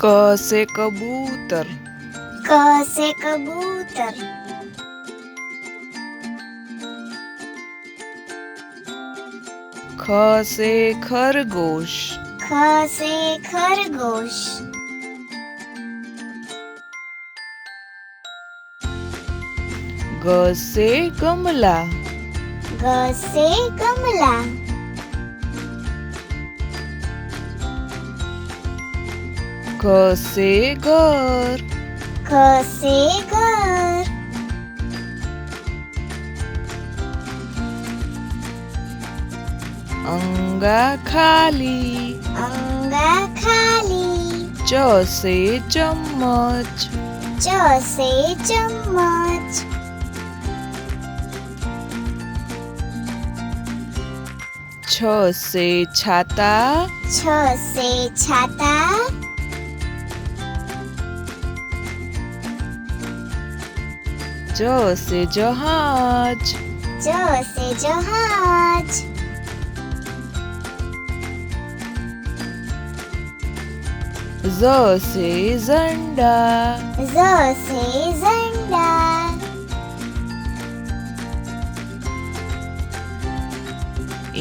क से कबूतर। क से कबूतर। ख से खरगोश। ख से खरगोश। ग से गमला। ग से गमला। घ से घर। घ से घर। अंगा खाली। अंगा खाली। च से चम्मच। च से चम्मच। छ से छाता। छ से छाता। ज से जहाज। ज से जहाज। ज से झंडा। ज से झंडा।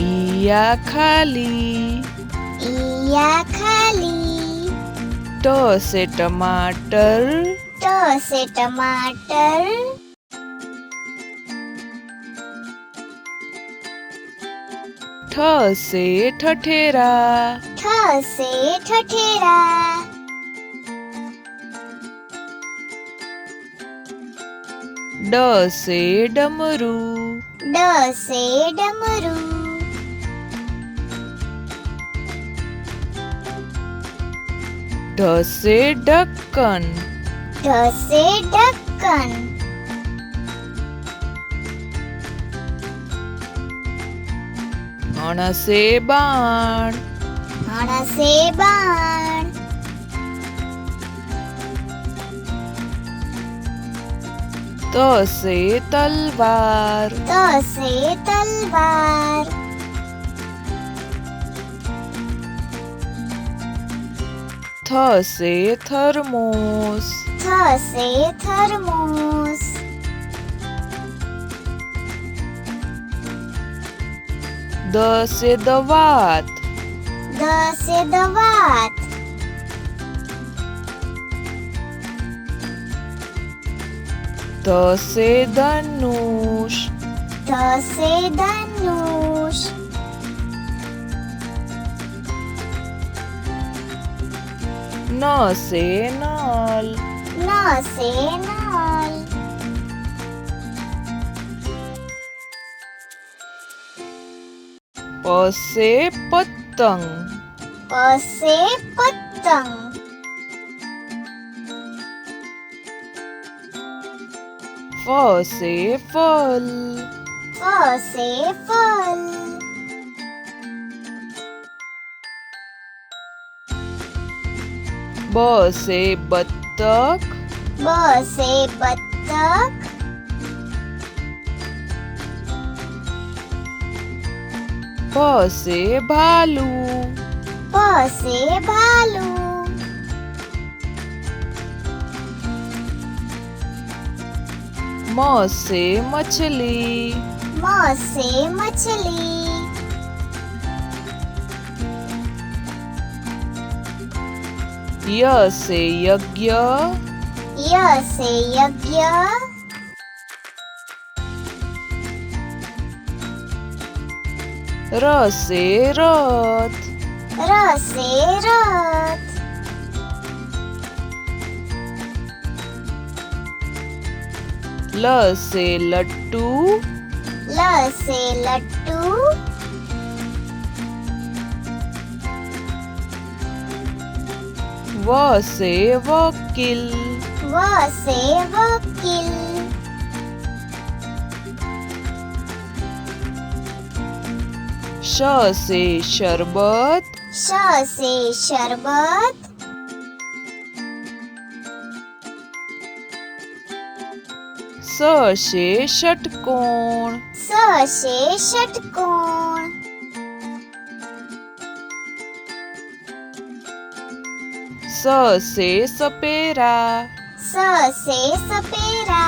इया खाली। इया खाली। ट से टमाटर। ट से टमाटर। ठ से ठठेरा। ठ से ठठेरा। ड से डमरू। ड से डमरू। ढ से ढक्कन। ढ से ढक्कन। अण से बाण। अण से बाण। त से तलवार। त से तलवार। थ से थर्मोस। थ से थर्मोस। द से दवात। द से दवात। ध से धनुष। ध से धनुष। न से नल। न से नल। प से पतंग। प से पतंग। फ से फल। फ से फल। ब से बत्तख। ब से बत्तख। भ से भालू। भ से भालू। म से मछली। म से मछली। य से यज्ञ। य से यज्ञ। र से रथ। र से रथ। ल से लट्टू। ल से लट्टू। व से वकील। व से वकील। श से शरबत। श से शरबत। स से षटकोण। स से षटकोण। स से सपेरा स से सपेरा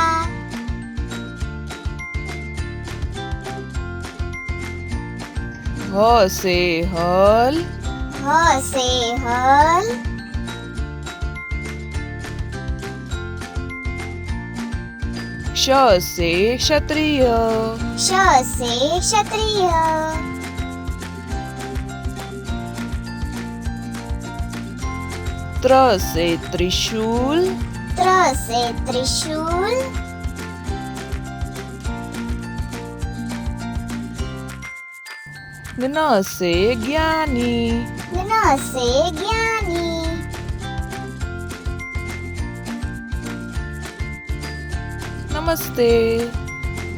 ह से हल ह से हल क्ष से क्षत्रिय श से क्षत्रिय त्र से त्रिशूल त्र से त्रिशूल ज्ञ से ज्ञानी ज्ञ से ज्ञानी नमस्ते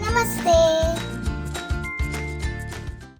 नमस्ते।